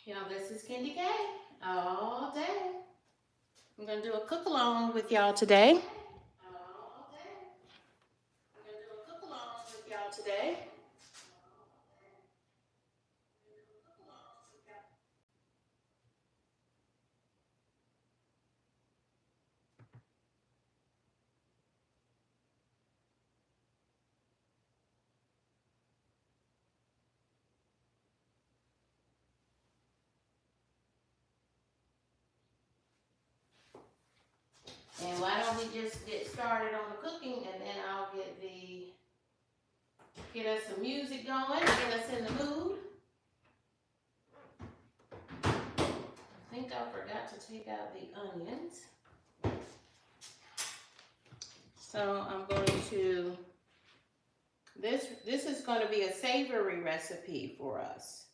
Y'all, this is Candy K all day. I'm going to do a cook along with y'all today. And why don't we just get started on the cooking, and then I'll get us some music going, get us in the mood. I think I forgot to take out the onions. So I'm going to, this is going to be a savory recipe for us.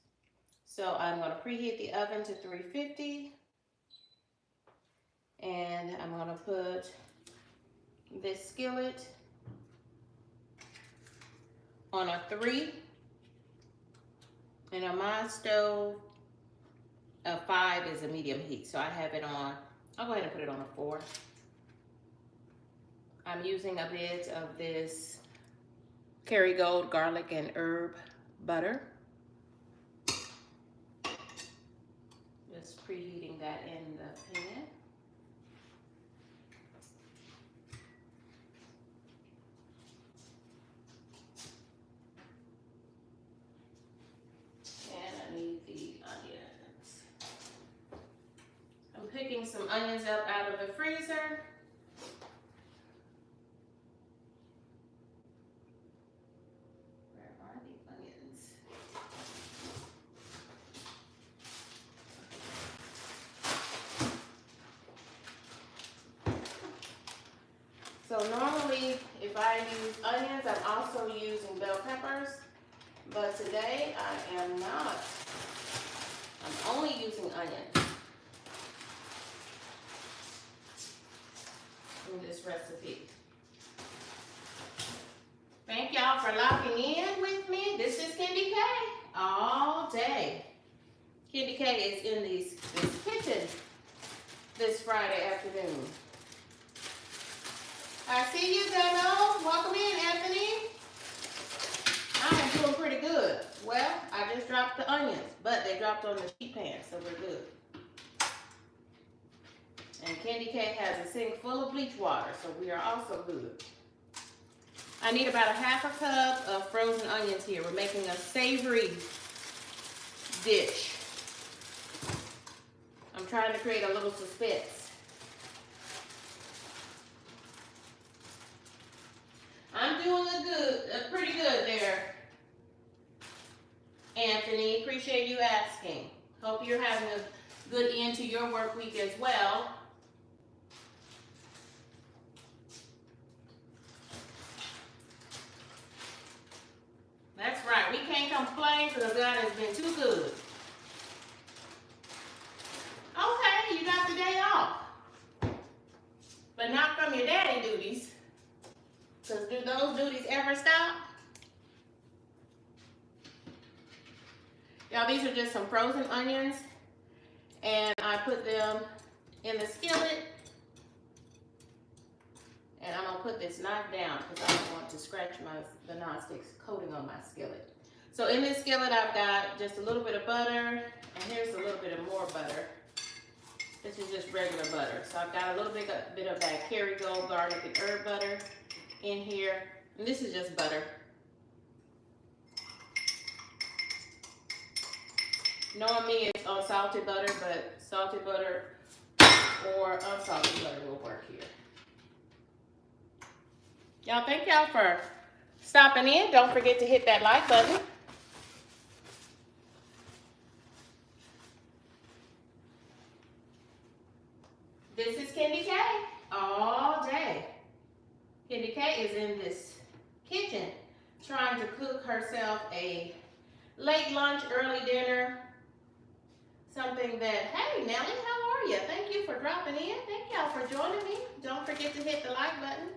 So I'm going to preheat the oven to 350. And I'm going to put this skillet on a 3. And on my stove, a 5 is a medium heat. So I have it on, I'll go ahead and put it on a 4. I'm using a bit of this Kerrygold garlic and herb butter. Just preheating that in the pan. And I need the onions. I'm picking some onions up out of the freezer. So normally, if I use onions, I'm also using bell peppers, but today I am not. I'm only using onions in this recipe. Thank y'all for locking in with me. This is Candy K all day. Candy K is in this kitchen this Friday afternoon. I see you, Dano. Welcome in, Anthony. I am doing pretty good. Well, I just dropped the onions, but they dropped on the sheet pan, so we're good. And Candy K has a sink full of bleach water, so we are also good. I need about a half a cup of frozen onions here. We're making a savory dish. I'm trying to create a little suspense. I'm doing pretty good there, Anthony. Appreciate you asking. Hope you're having a good end to your work week as well. That's right. We can't complain because God has been too good. Okay, you got the day off. But not from your daddy duties. Because do those duties ever stop? Y'all, these are just some frozen onions. And I put them in the skillet. And I'm going to put this knife down because I don't want to scratch the nonstick coating on my skillet. So in this skillet, I've got just a little bit of butter. And here's a little bit of more butter. This is just regular butter. So I've got a little bit of that Kerrygold garlic and herb butter in here. And this is just butter. Knowing me, it's on salted butter, but salted butter or unsalted butter will work here. Y'all, thank y'all for stopping in. Don't forget to hit that like button. This is Candy K all day. Candy K is in this kitchen trying to cook herself a late lunch, early dinner. Something that, hey Nellie, how are you? Thank you for dropping in. Thank y'all for joining me. Don't forget to hit the like button.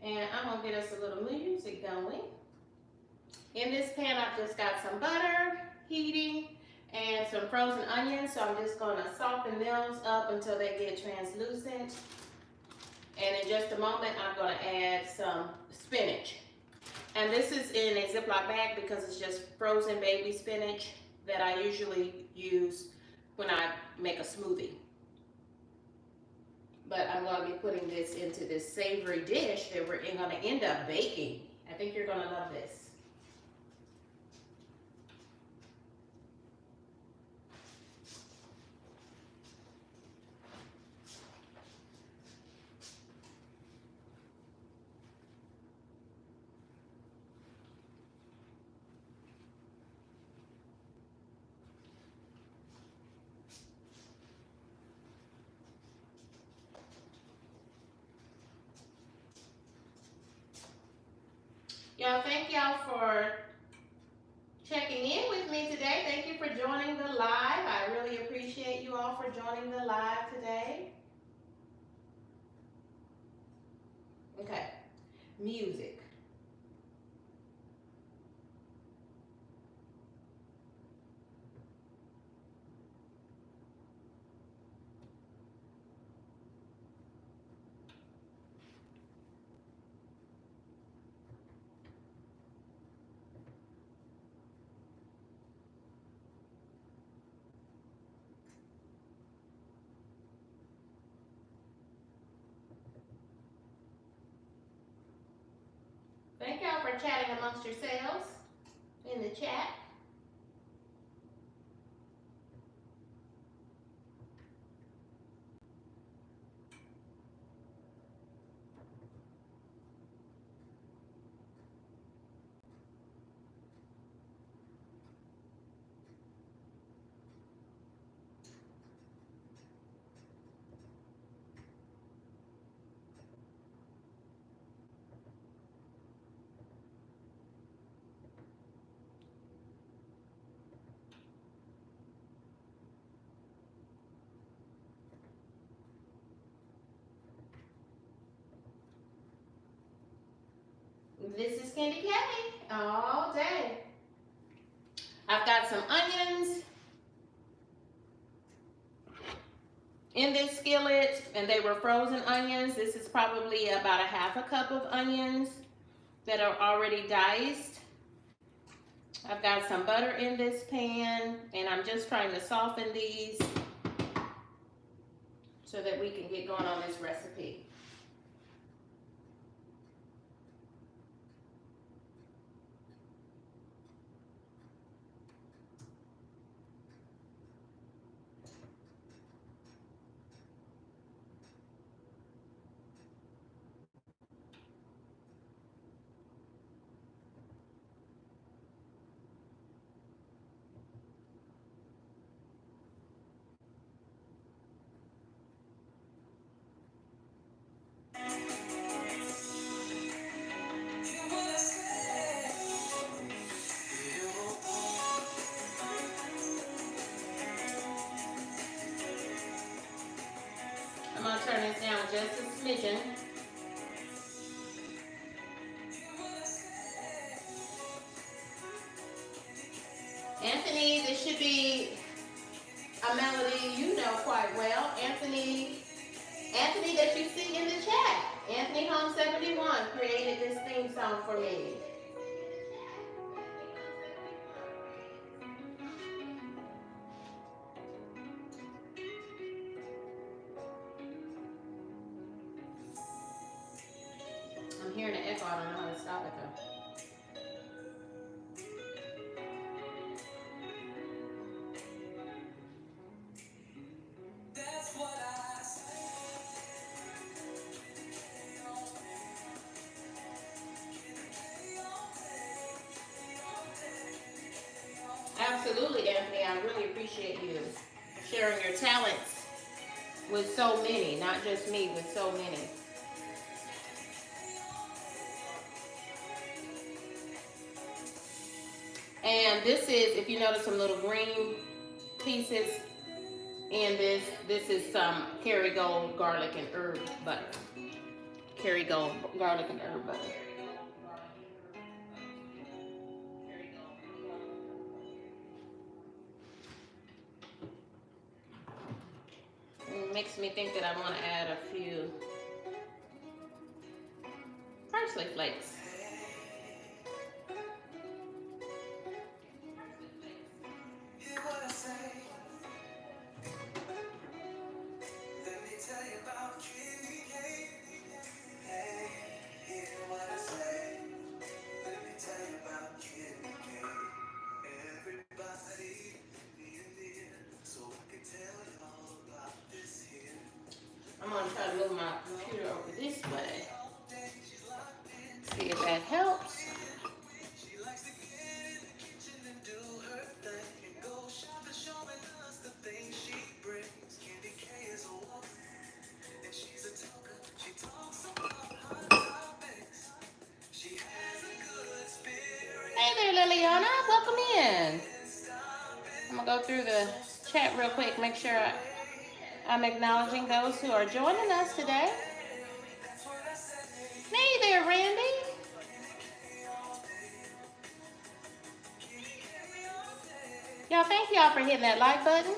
And I'm gonna get us a little music going. In this pan, I've just got some butter heating and some frozen onions. So I'm just gonna soften those up until they get translucent. And in just a moment, I'm gonna add some spinach. And this is in a Ziploc bag because it's just frozen baby spinach that I usually use when I make a smoothie. But I'm going to be putting this into this savory dish that we're going to end up baking. I think you're going to love this. Y'all, thank y'all for checking in with me today. Thank you for joining the live. I really appreciate you all for joining the live today. Okay, music. Thank y'all for chatting amongst yourselves in the chat. This is Candy K all day. I've got some onions in this skillet, and they were frozen onions. This is probably about a half a cup of onions that are already diced. I've got some butter in this pan, and I'm just trying to soften these so that we can get going on this recipe. I'm gonna turn this down just a smidgen. Anthony, this should be a melody you know quite well. Anthony that you see in the chat. Anthony Home 71 created this theme song for me. I'm hearing an echo. I don't know how to stop it though. Absolutely, Anthony. I really appreciate you sharing your talents with so many, not just me, with so many. And this is, if you notice some little green pieces in this, this is some Kerrygold garlic and herb butter. Kerrygold garlic and herb butter. makes me think that I want to add a few parsley flakes. I'm going to try to move my computer over this way. See if that helps. Hey there, Liliana. Welcome in. I'm going to go through the chat real quick, make sure I'm acknowledging those who are joining us today. Hey there, Randy. Y'all, thank y'all for hitting that like button.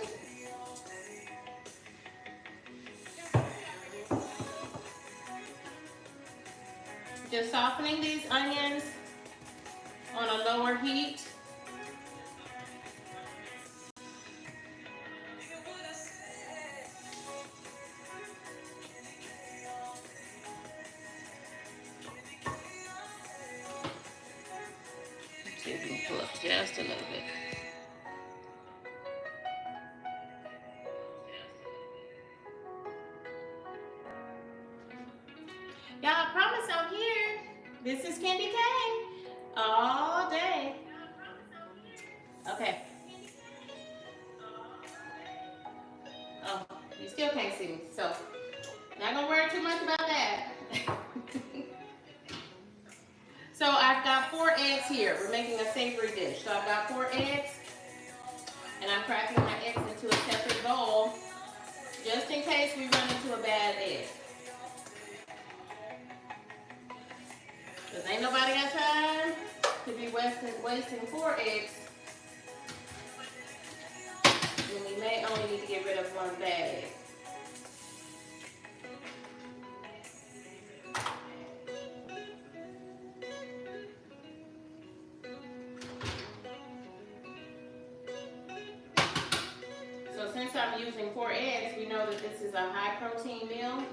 Just softening these onions on a lower heat. See if we can pull up just a little bit. Y'all, I promise I'm here. This is Candy K. All day. Okay. Oh, you still can't see me, so not gonna worry too much about that. So I've got 4 eggs here. We're making a savory dish. So I've got 4 eggs, and I'm cracking my eggs into a separate bowl, just in case we run into a bad egg. Because ain't nobody got time to be wasting 4 eggs when we may only need to get rid of 1 bad egg. So since I'm using 4 eggs, we know that this is a high protein meal.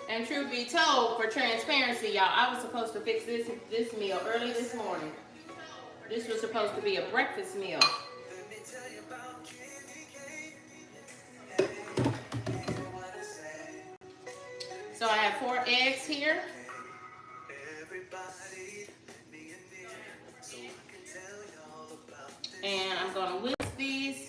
And truth be told, for transparency, y'all, I was supposed to fix this meal early this morning. This was supposed to be a breakfast meal. So I have 4 eggs here. And I'm going to whisk these.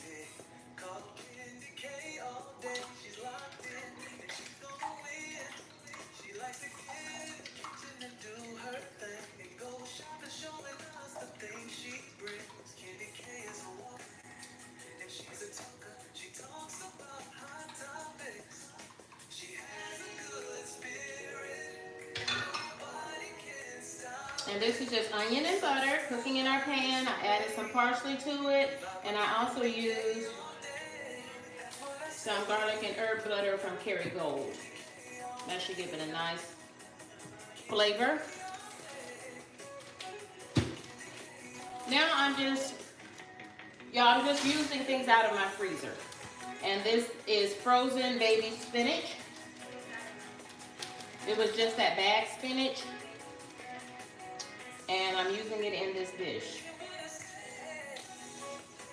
And this is just onion and butter cooking in our pan. I added some parsley to it, and I also used some garlic and herb butter from Kerrygold. That should give it a nice flavor. Now I'm just using things out of my freezer. And this is frozen baby spinach. It was just that bag spinach. And I'm using it in this dish.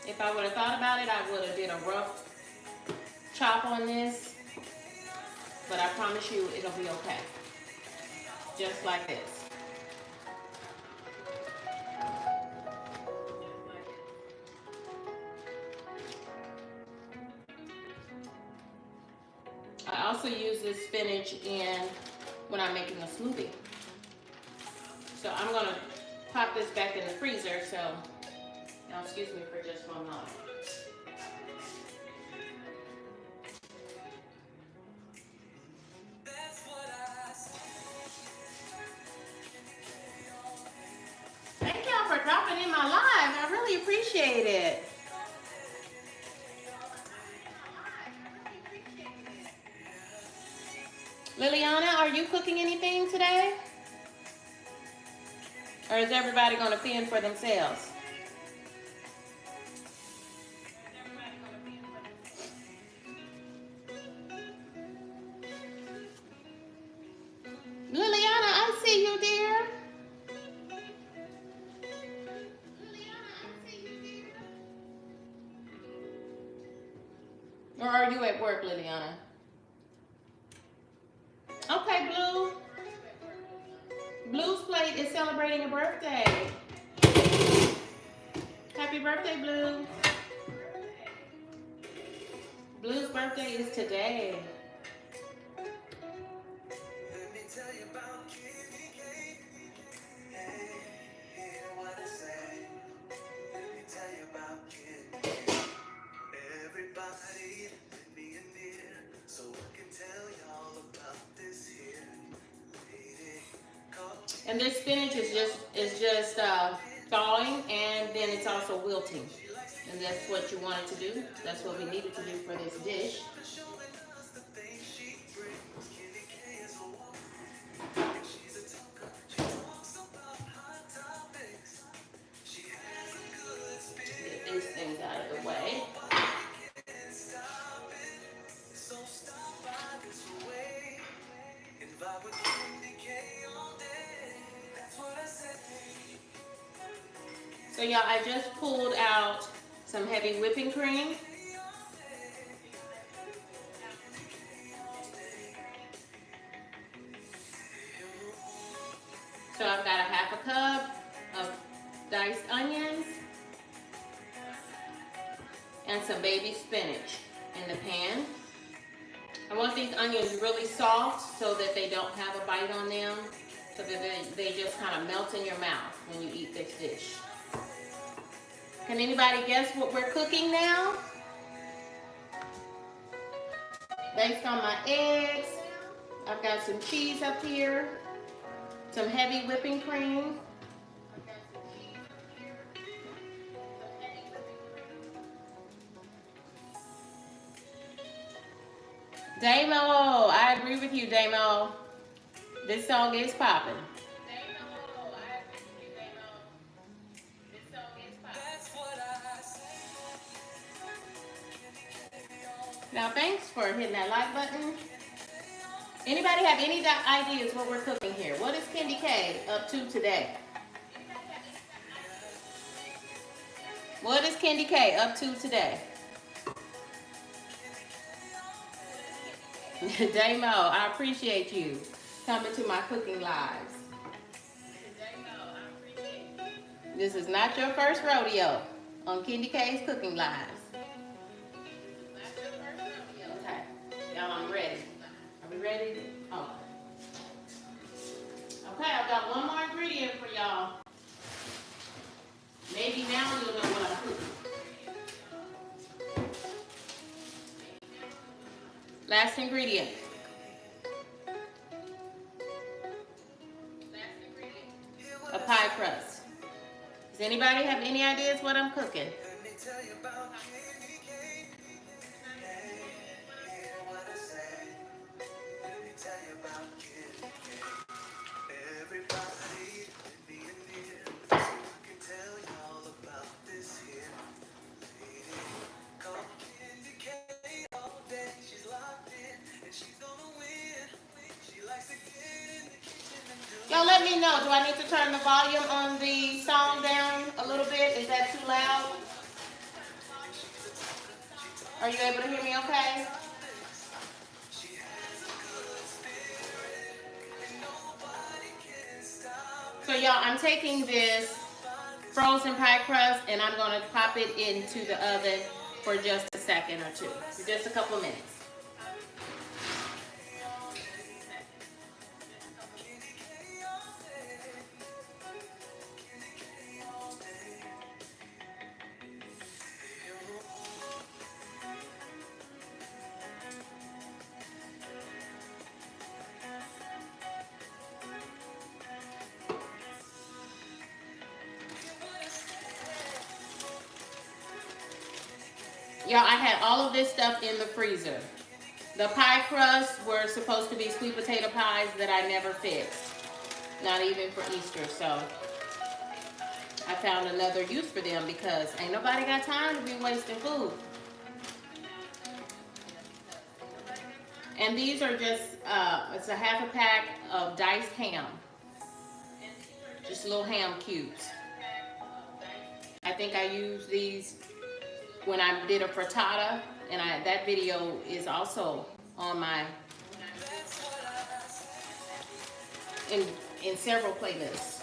If I would have thought about it, I would have did a rough chop on this. But I promise you, it'll be okay. Just like this. I also use this spinach when I'm making a smoothie. So I'm gonna pop this back in the freezer, so now excuse me for just 1 moment. my live. I really appreciate it. Liliana, are you cooking anything today? Or is everybody going to fend for themselves? Liliana, I see you, dear. Or are you at work, Liliana? Okay, Blue. Blue's plate is celebrating a birthday. Happy birthday, Blue. Blue's birthday is today. Let me tell you about candy cake. Hey, what I say. Let me tell you about candy cake. Everybody, let me in here so I can tell y'all about this here. And this spinach is just thawing, and then it's also wilting. And that's what you wanted to do. That's what we needed to do for this dish. Get these things out of the way. So y'all, I just pulled out some heavy whipping cream. So I've got a half a cup of diced onions and some baby spinach in the pan. I want these onions really soft so that they don't have a bite on them, so that they just kind of melt in your mouth when you eat this dish. Can anybody guess what we're cooking now? Based on my eggs, I've got some cheese up here, some heavy whipping cream. Damo, I agree with you, Damo. This song is popping. Now, thanks for hitting that like button. Anybody have any ideas what we're cooking here? What is Candy K up to today? What is Candy K up to today? Damo, I appreciate you coming to my cooking lives. This is not your first rodeo on Candy K's cooking lives. Okay, y'all, I'm ready. Are we ready? Oh. Okay, I've got one more ingredient for y'all. Maybe now you'll know what I'm cooking. Last ingredient. A pie crust. Does anybody have any ideas what I'm cooking? Y'all let me know. Do I need to turn the volume on the song down a little bit? Is that too loud? Are you able to hear me okay? So y'all, I'm taking this frozen pie crust and I'm going to pop it into the oven for just a second or two. For just a couple of minutes. Y'all, I had all of this stuff in the freezer. The pie crusts were supposed to be sweet potato pies that I never fixed. Not even for Easter, so I found another use for them because ain't nobody got time to be wasting food. And these are just, it's a half a pack of diced ham. Just little ham cubes. I think I used these when I did a frittata, and that video is also on my, in several playlists.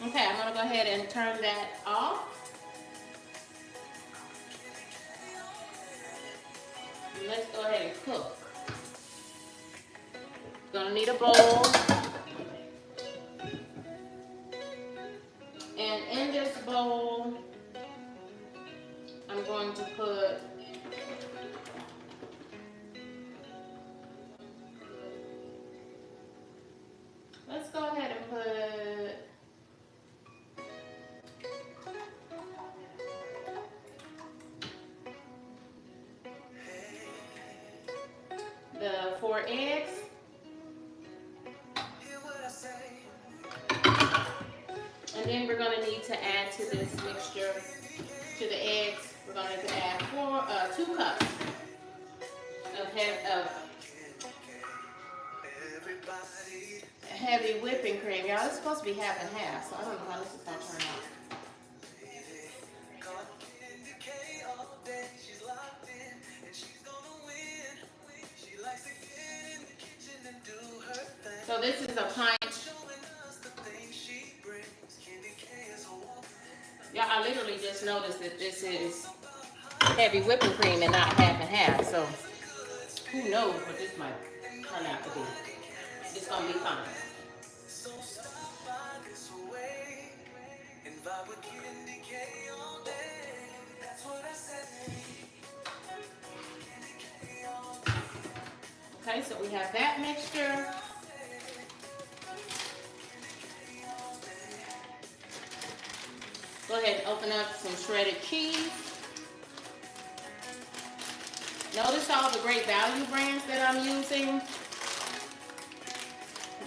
Okay, I'm gonna go ahead and turn that off. Let's go ahead and cook. Gonna need a bowl. And in this bowl, I'm going to put let's go ahead and put the 4 eggs. And then we're going to need to add to this mixture, to the eggs, we're going to add 2 cups of heavy whipping cream. Y'all, it's supposed to be half and half, so I don't know how this is going to turn out. So this is a pint. Yeah, I literally just noticed that this is heavy whipping cream and not half and half. So who knows what this might turn out to be. It's gonna be fine. Okay, so we have that mixture. Go ahead and open up some shredded cheese. Notice all the great value brands that I'm using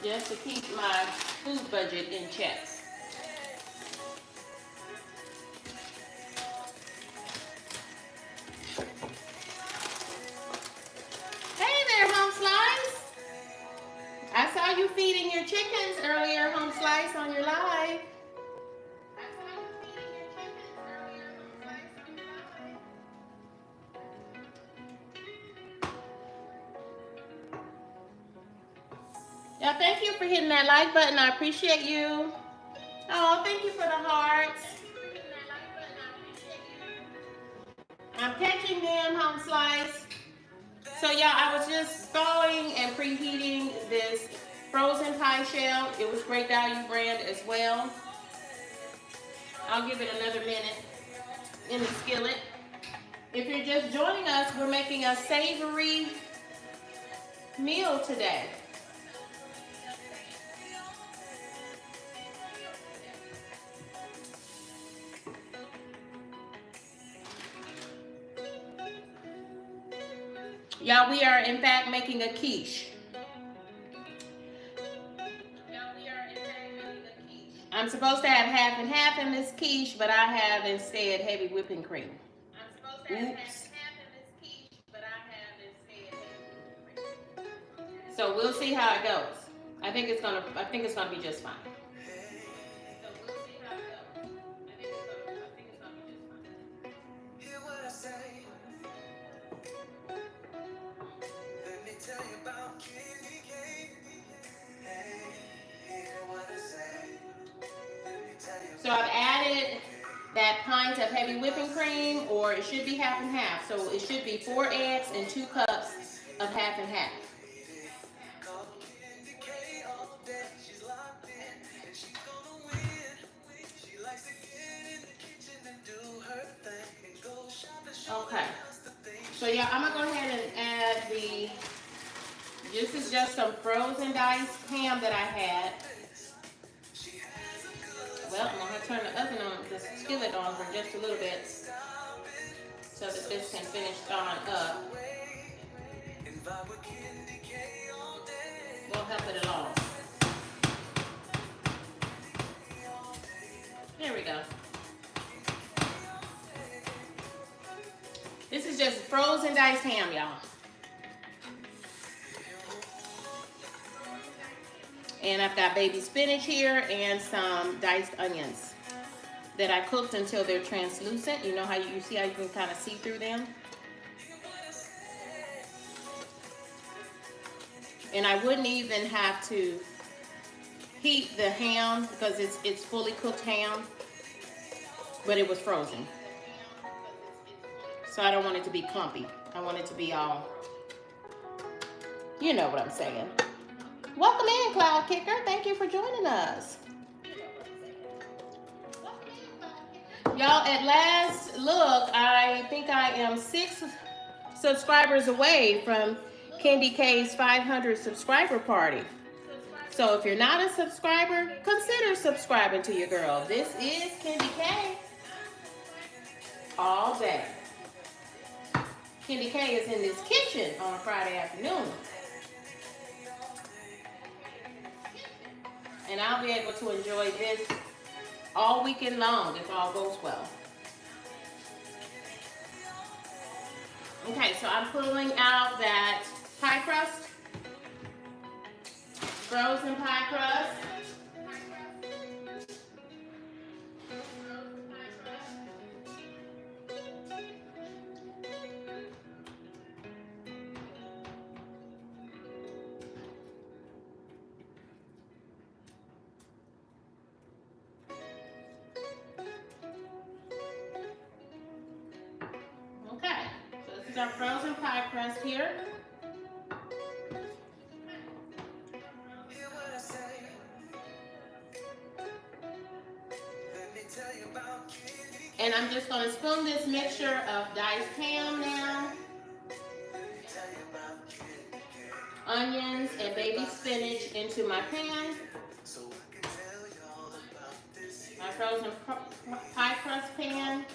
just to keep my food budget in check. Hey there, Home Slice. I saw you feeding your chickens earlier, Home Slice, on your live. Yeah, thank you for hitting that like button. I appreciate you. Oh, thank you for the hearts. I'm catching them, Home Slice. So yeah, I was just thawing and preheating this frozen pie shell. It was Great Value brand as well. I'll give it another minute in the skillet. If you're just joining us, we're making a savory meal today. Y'all, we are in fact making a quiche. I'm supposed to have half and half in this quiche, but I have instead heavy whipping cream. Oops. So we'll see how it goes. I think it's gonna be just fine. So I've added that pint of heavy whipping cream, or it should be half and half. So it should be 4 eggs and 2 cups of half and half. Okay. So yeah, I'm gonna go ahead and add the This is just some frozen diced ham that I had. Well, I'm gonna turn the oven on, this skillet on for just a little bit so that this can finish thawing up. Won't help it at all. There we go. This is just frozen diced ham, y'all. And I've got baby spinach here and some diced onions that I cooked until they're translucent. You know how you see how you can kind of see through them? And I wouldn't even have to heat the ham because it's fully cooked ham, but it was frozen. So I don't want it to be clumpy. I want it to be all, you know what I'm saying. Welcome in, Cloud Kicker. Thank you for joining us. Y'all, at last look, I think I am 6 subscribers away from Candy K's 500 subscriber party. So if you're not a subscriber, consider subscribing to your girl. This is Candy K all day. Candy K is in this kitchen on a Friday afternoon. And I'll be able to enjoy this all weekend long if all goes well. Okay, so I'm pulling out that pie crust, frozen pie crust. Our frozen pie crust here. And I'm just going to spoon this mixture of diced ham now, onions and baby spinach into my pan. My frozen pie crust pan.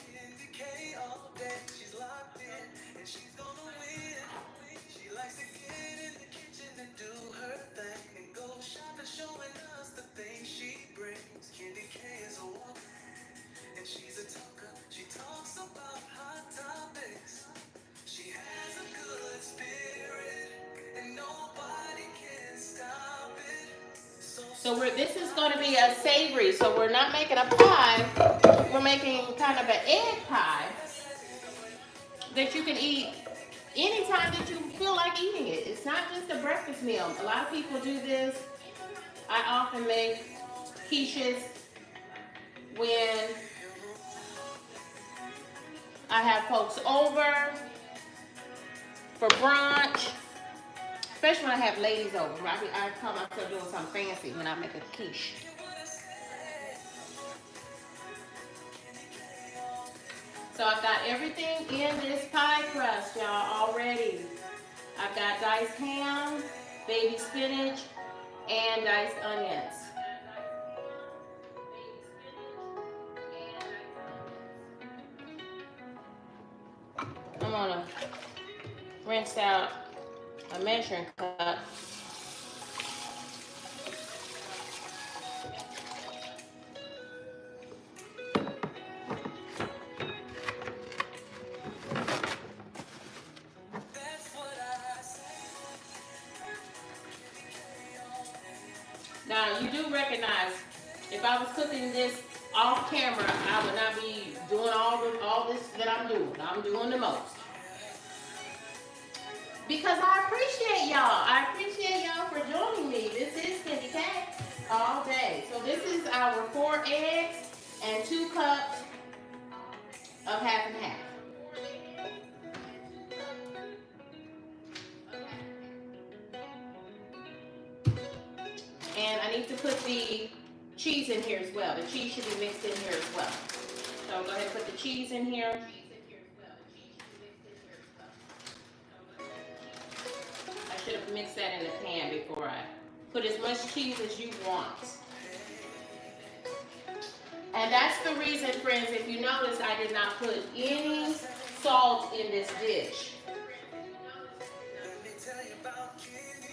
So this is going to be a savory, so we're not making a pie, we're making kind of an egg pie that you can eat anytime that you feel like eating it. It's not just a breakfast meal. A lot of people do this. I often make quiches when I have folks over for brunch. Especially when I have ladies over. I call myself doing something fancy when I make a quiche. So I've got everything in this pie crust, y'all, already. I've got diced ham, baby spinach, and diced onions. I'm gonna rinse out a measuring cup. Now you do recognize if I was cooking this off camera, I would not be doing all this that I'm doing. I'm doing the most. Because I appreciate y'all. I appreciate y'all for joining me. This is Candy K all day. So this is our 4 eggs and 2 cups of half and half. And I need to put the cheese in here as well. The cheese should be mixed in here as well. So go ahead and put the cheese in here. I should have mix that in the pan before I put as much cheese as you want. And that's the reason, friends, if you notice, I did not put any salt in this dish.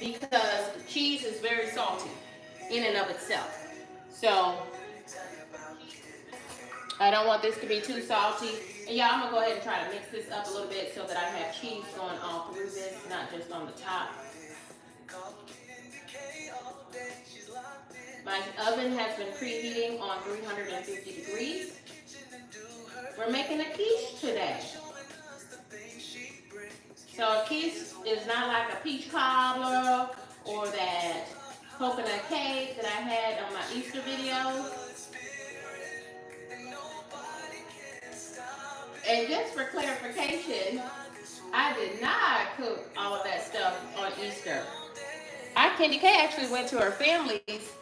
Because cheese is very salty in and of itself. So I don't want this to be too salty. And yeah, I'm gonna go ahead and try to mix this up a little bit so that I have cheese going all through this, not just on the top. My oven has been preheating on 350 degrees. We're making a quiche today. So a quiche is not like a peach cobbler or that coconut cake that I had on my Easter video. And just for clarification, I did not cook all of that stuff on Easter. Candy K actually went to her family's.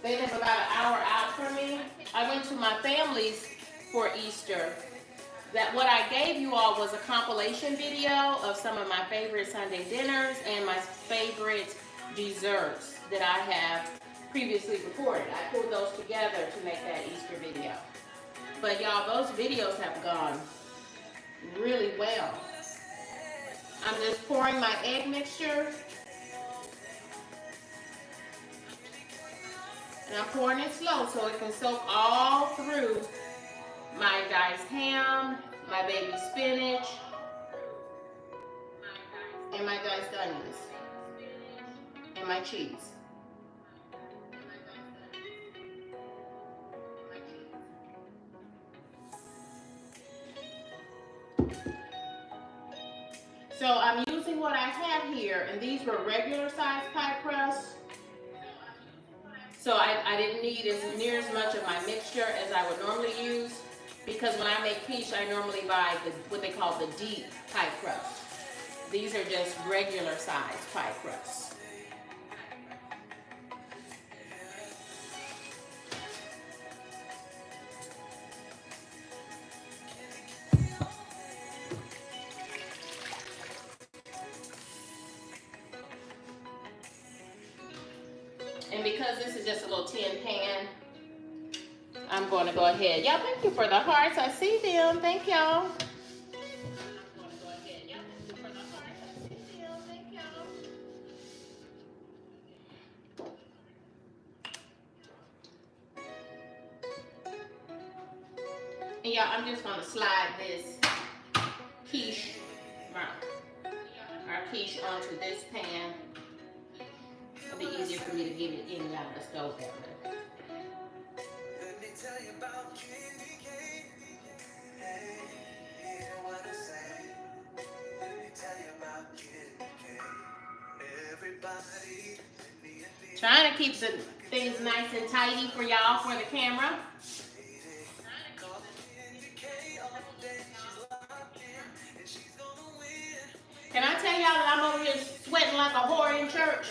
They live about an hour out from me. I went to my family's for Easter. That what I gave you all was a compilation video of some of my favorite Sunday dinners and my favorite desserts that I have previously recorded. I pulled those together to make that Easter video. But y'all, those videos have gone really well. I'm just pouring my egg mixture. And I'm pouring it slow so it can soak all through my diced ham, my baby spinach, and my diced onions, and my cheese. So I'm using what I have here, and these were regular size pie crusts. So I didn't need near as much of my mixture as I would normally use, because when I make quiche, I normally buy what they call the deep pie crust. These are just regular size pie crusts. And because this is just a little tin pan, I'm going to go ahead. Y'all, thank you for the hearts. I see them. Thank y'all. And y'all, I'm just going to slide this quiche, our quiche onto this pan. It'll be easier for me to get it in and out of the stove that way. Let me tell you about candy cane. Hey, hear what I say. Let me tell you about candy cane. Everybody. Trying to keep the things nice and tidy for y'all for the camera. Can I tell y'all that I'm over here sweating like a whore in church?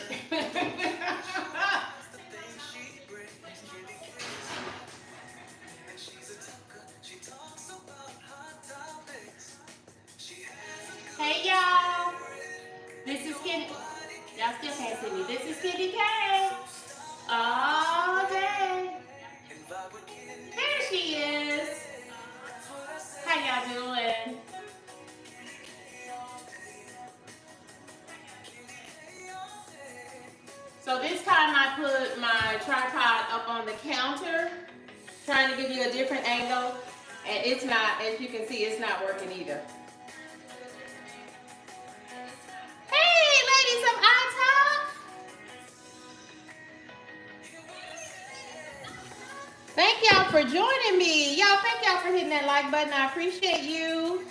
Hey y'all, this is Kenny. Y'all still can't see me. This is Kenny K. All day. There she is. How y'all doing? So this time I put my tripod up on the counter, trying to give you a different angle, and it's not, as you can see, it's not working either. Hey, ladies of iTalk! Thank y'all for joining me. Y'all, thank y'all for hitting that like button. I appreciate you.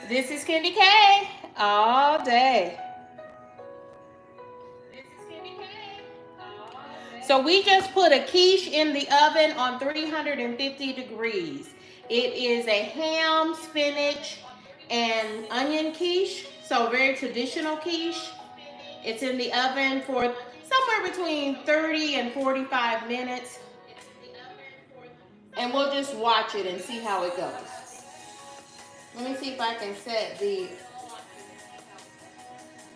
This is Candy K. All day. So we just put a quiche in the oven on 350 degrees. It is a ham, spinach, and onion quiche. So very traditional quiche. It's in the oven for somewhere between 30 and 45 minutes. And we'll just watch it and see how it goes. Let me see if I can set the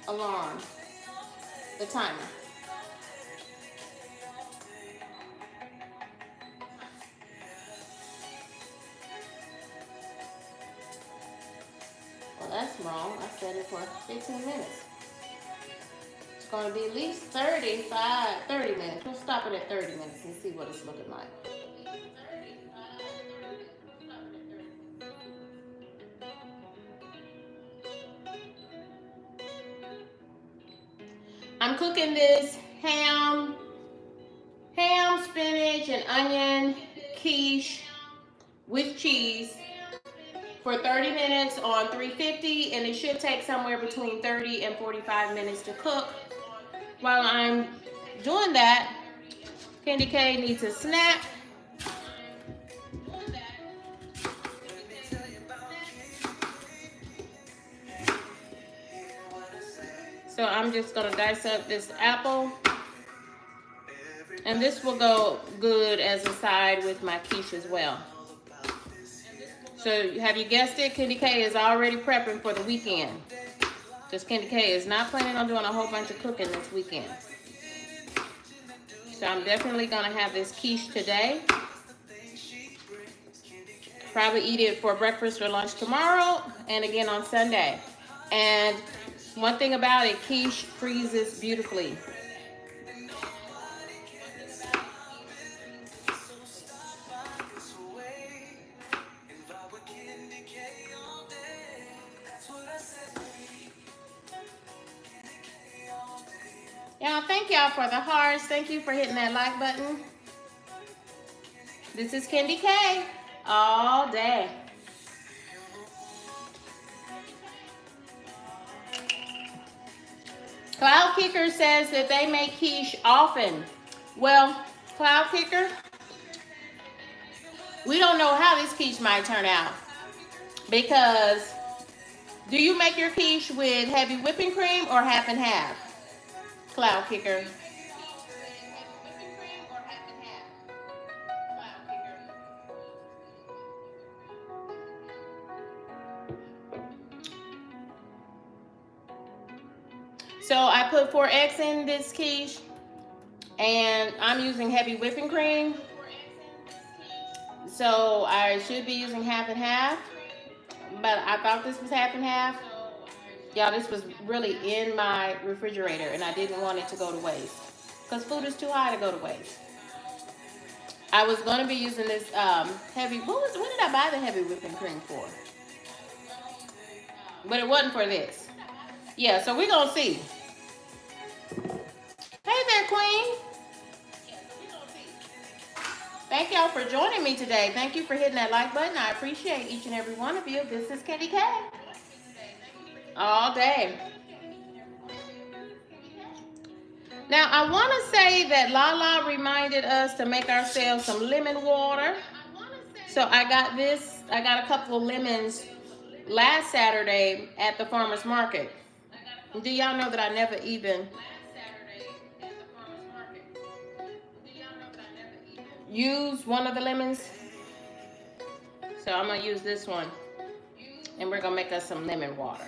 alarm, the timer. Well, that's wrong. I set it for 15 minutes. It's going to be at least 30 minutes. We'll stop it at 30 minutes and see what it's looking like. I'm cooking this ham, spinach, and onion quiche with cheese for 30 minutes on 350, and it should take somewhere between 30 and 45 minutes to cook. While I'm doing that, Candy K needs a snack. So I'm just gonna dice up this apple, and this will go good as a side with my quiche as well. So have you guessed it? Candy K is already prepping for the weekend. Because Candy K is not planning on doing a whole bunch of cooking this weekend. So I'm definitely gonna have this quiche today. Probably eat it for breakfast or lunch tomorrow, and again on Sunday. And one thing about it, quiche freezes beautifully. Y'all, thank y'all for the hearts. Thank you for hitting that like button. This is Candy K all day. Cloud Kicker says that they make quiche often. Well, Cloud Kicker, we don't know how this quiche might turn out. Because do you make your quiche with heavy whipping cream or half and half? Cloud Kicker. So I put 4 eggs in this quiche, and I'm using heavy whipping cream. So I should be using half and half, but I thought this was half and half. Y'all, this was really in my refrigerator, and I didn't want it to go to waste because food is too high to go to waste. I was going to be using this heavy, what did I buy the heavy whipping cream for? But it wasn't for this. Yeah, so we're going to see. Hey there, Queen. Thank y'all for joining me today. Thank you for hitting that like button. I appreciate each and every one of you. This is Candy K all day. Now, I want to say that Lala reminded us to make ourselves some lemon water. So I got a couple of lemons last Saturday at the farmer's market. Do y'all know that I never even use one of the lemons? So I'm going to use this one, and we're going to make us some lemon water.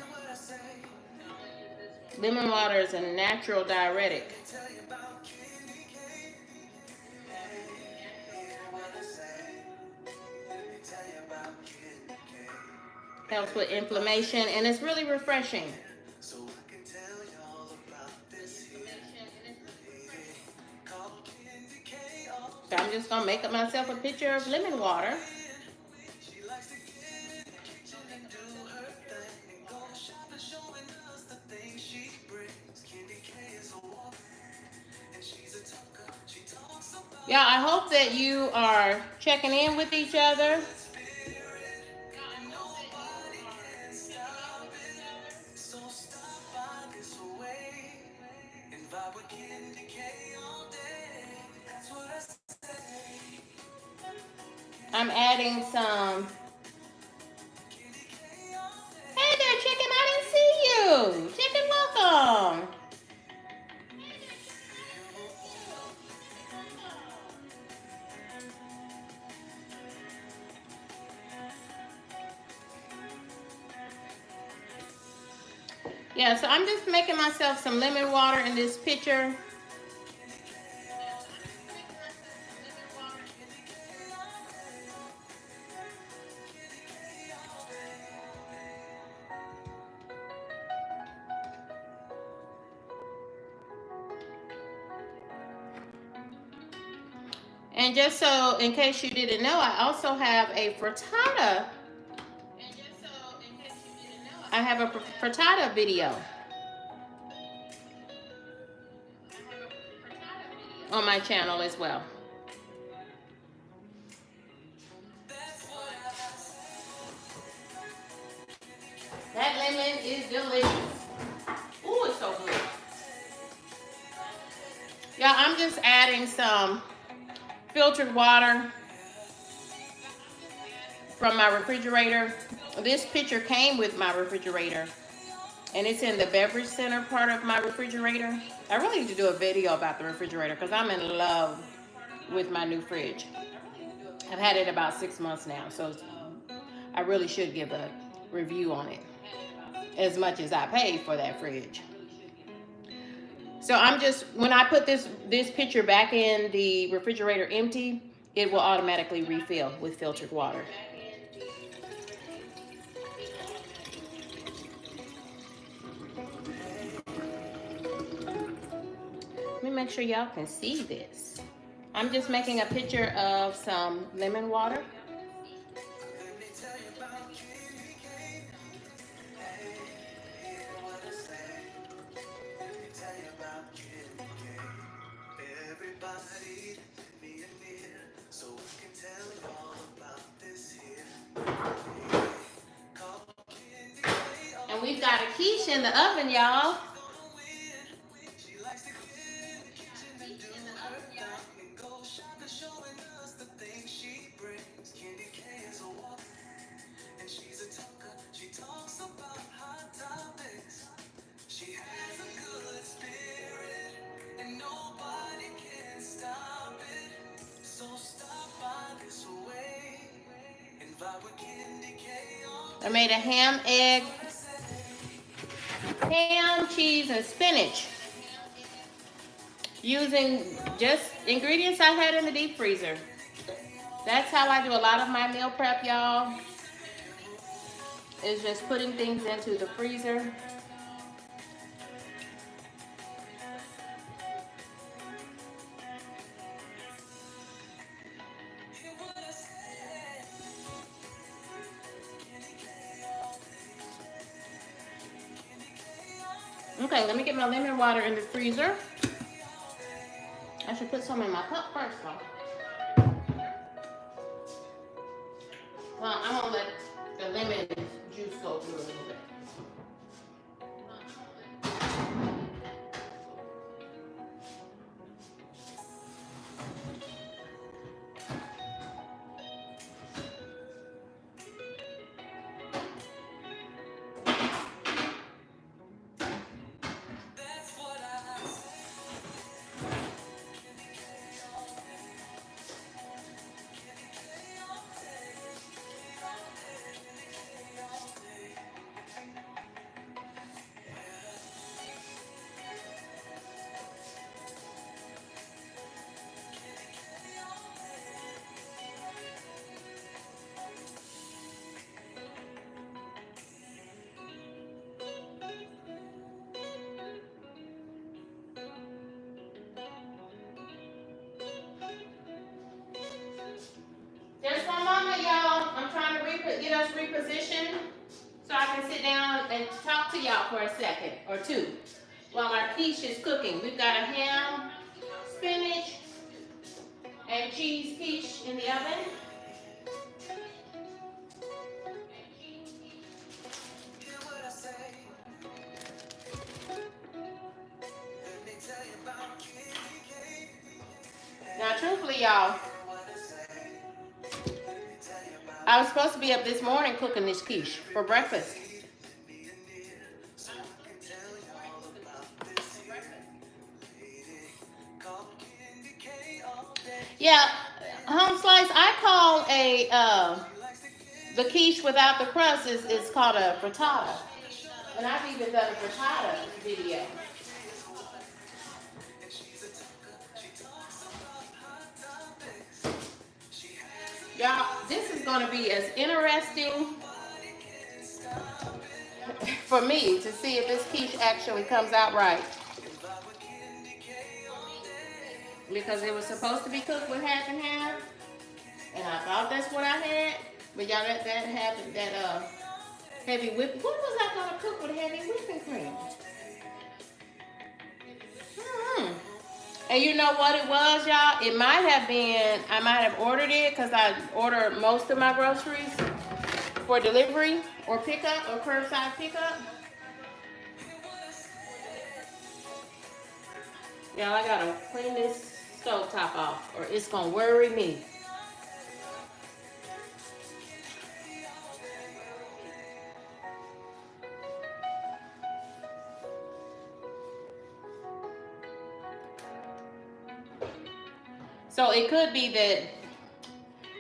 Lemon water is a natural diuretic. Helps with inflammation, and it's really refreshing. So I'm just gonna make up myself a pitcher of lemon water. Yeah, I hope that you are checking in with each other. I'm adding some. Hey there, chicken, I didn't see you. Chicken, welcome. Yeah, so I'm just making myself some lemon water in this pitcher. And just so, in case you didn't know, I also have a frittata. I have a frittata video on my channel as well. That lemon is delicious. Ooh, it's so good. Yeah, I'm just adding some filtered water from my refrigerator. This pitcher came with my refrigerator, and it's in the beverage center part of my refrigerator. I really need to do a video about the refrigerator because I'm in love with my new fridge. I've had it about 6 months now, so I really should give a review on it, as much as I paid for that fridge. So I'm just, when I put this pitcher back in the refrigerator empty, it will automatically refill with filtered water. Let me make sure y'all can see this. I'm just making a pitcher of some lemon water. And we've got a quiche in the oven, y'all. I made a ham, egg, ham, cheese, and spinach using just ingredients I had in the deep freezer. That's how I do a lot of my meal prep, y'all. Is just putting things into the freezer. Okay, let me get my lemon water in the freezer. I should put some in my cup first, though. Well, I'm gonna let the lemon juice go through a little bit. Just one moment, y'all. I'm trying to get us repositioned so I can sit down and talk to y'all for a second or two while our quiche is cooking. We've got a ham, spinach, and cheese quiche in the oven. Now, truthfully, y'all, I was supposed to be up this morning cooking this quiche for breakfast. Yeah, home slice, I call the quiche without the crust is called a frittata. And I've even done a frittata video. Y'all, this is going to be as interesting for me to see if this quiche actually comes out right. Because it was supposed to be cooked with half and half. And I thought that's what I had. But y'all, that heavy whip. What was I going to cook with heavy whipping cream? And you know what it was, y'all? It might have been, I might have ordered it because I ordered most of my groceries for delivery or pickup or curbside pickup. Y'all, I gotta clean this stove top off or it's gonna worry me. So it could be that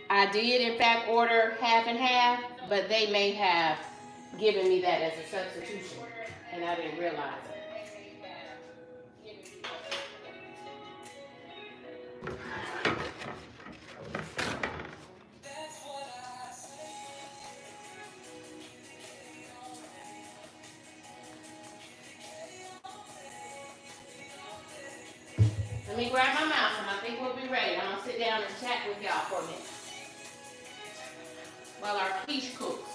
I did in fact order half and half, but they may have given me that as a substitution and I didn't realize it. Let me grab my mouse and I think we'll be ready. I'm gonna sit down and chat with y'all for a minute while our quiche cooks.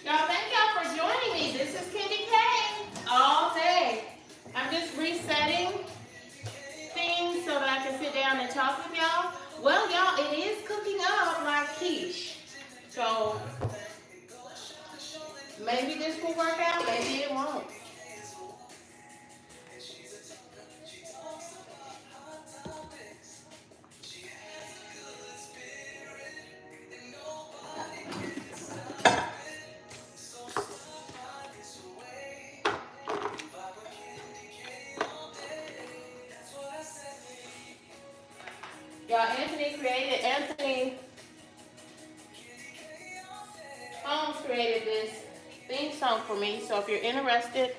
Y'all, thank y'all for joining me. This is Candy K all day. I'm just resetting things so that I can sit down and talk with y'all. Well, y'all, it is cooking up like quiche. So maybe this will work out, maybe it won't. Y'all, Anthony Holmes created this theme song for me. So if you're interested,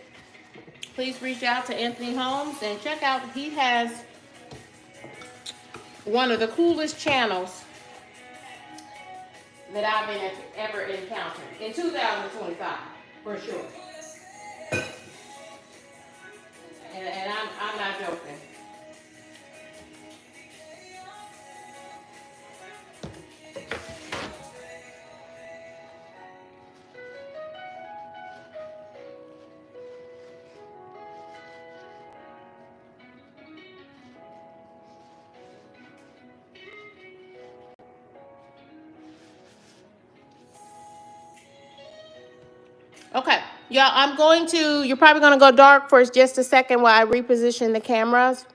please reach out to Anthony Holmes and check out, he has one of the coolest channels that I've ever encountered in 2025, for sure. And I'm not joking. Okay, y'all, you're probably going to go dark for just a second while I reposition the cameras.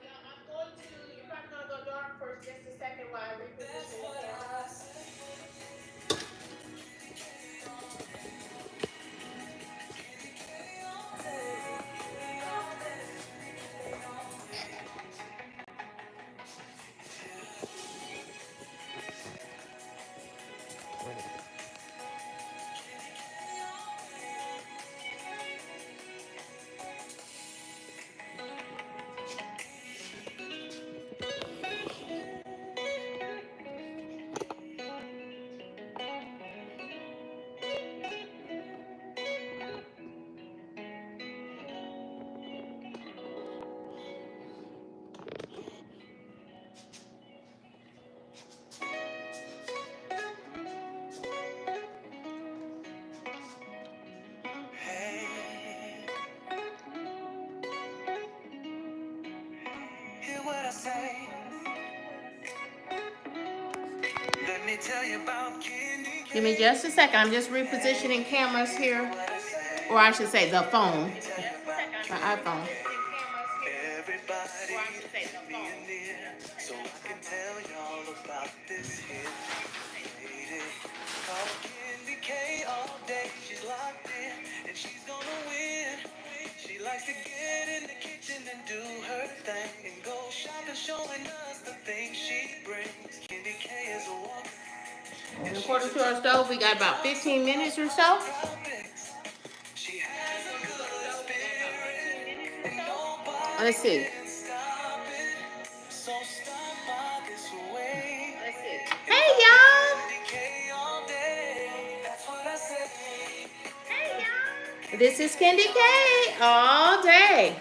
Let me tell you about candy. Give me just a second. I'm just repositioning cameras here. Or I should say the phone. My iPhone. Everybody being near, so I can tell y'all about this hit lady called Candy K. All day she's locked in and she's gonna win. She likes to get in the kitchen and do her thing and go shopping, showing us the things she brings. Candy K is a walk. And according to our stove, we got about 15 minutes or so. Let's see. Hey y'all! This is Candy K all day.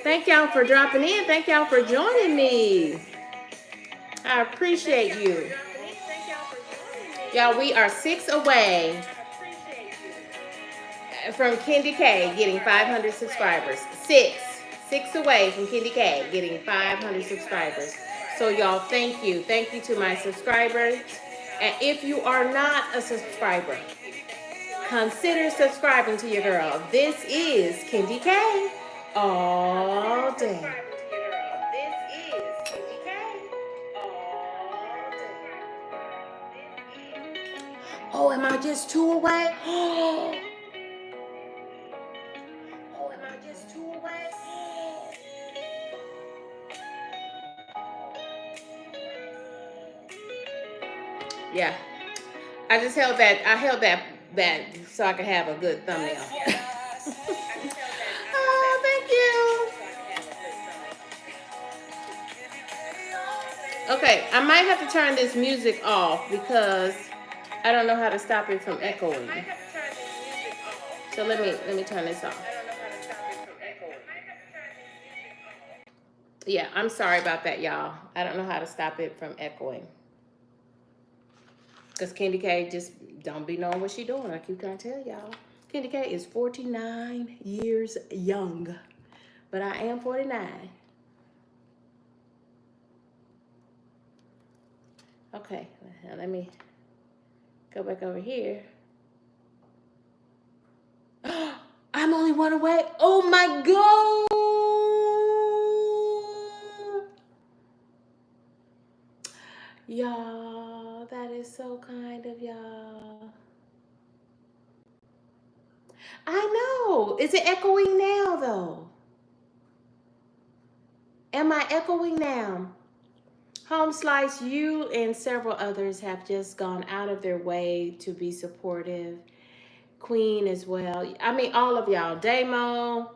Thank y'all for dropping in. Thank y'all for joining me. I appreciate you. Y'all, we are 6 away from Candy K getting 500 subscribers. Six away from Candy K getting 500 subscribers. So y'all, thank you. Thank you to my subscribers. And if you are not a subscriber, consider subscribing to your girl. This is Candy K all day. Oh, am I just 2 away? Oh, am I just 2 away? Yeah. I just held that. I held that so I could have a good thumbnail. Oh, thank you. Okay, I might have to turn this music off because I don't know how to stop it from echoing. So let me turn this off. Yeah, I'm sorry about that, y'all. I don't know how to stop it from echoing. Because Candy K just don't be knowing what she doing. I keep trying to tell y'all. Candy K is 49 years young. But I am 49. Okay, now let me go back over here. I'm only 1 away. Oh my God. Y'all, that is so kind of y'all. I know. Is it echoing now, though? Am I echoing now? Home Slice, you and several others have just gone out of their way to be supportive. Queen as well. I mean, all of y'all. Damo,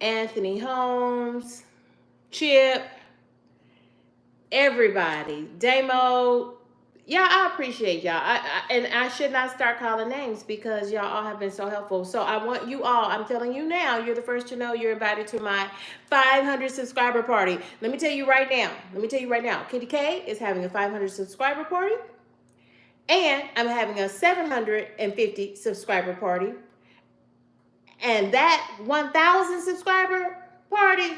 Anthony Holmes, Chip, everybody. Damo, yeah, I appreciate y'all. And I should not start calling names because y'all all have been so helpful. So I want you all, I'm telling you now, you're the first to know you're invited to my 500 subscriber party. Let me tell you right now, Candy K is having a 500 subscriber party. And I'm having a 750 subscriber party. And that 1,000 subscriber party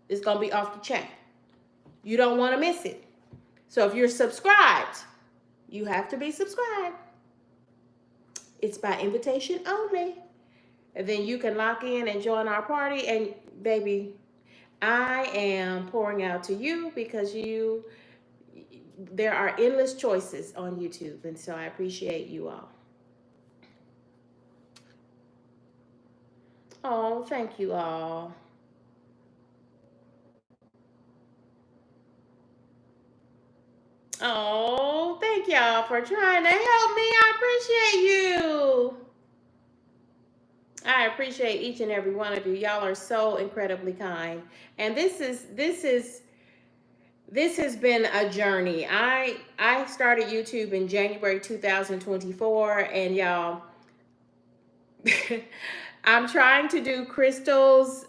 is going to be off the chain. You don't want to miss it. So if you're subscribed, you have to be subscribed. It's by invitation only. And then you can lock in and join our party. And baby, I am pouring out to you because there are endless choices on YouTube. And so I appreciate you all. Oh, thank you all. Oh, thank y'all for trying to help me. I appreciate you. I appreciate each and every one of you. Y'all are so incredibly kind. And this has been a journey. I started YouTube in January 2024, and y'all, I'm trying to do Crystal's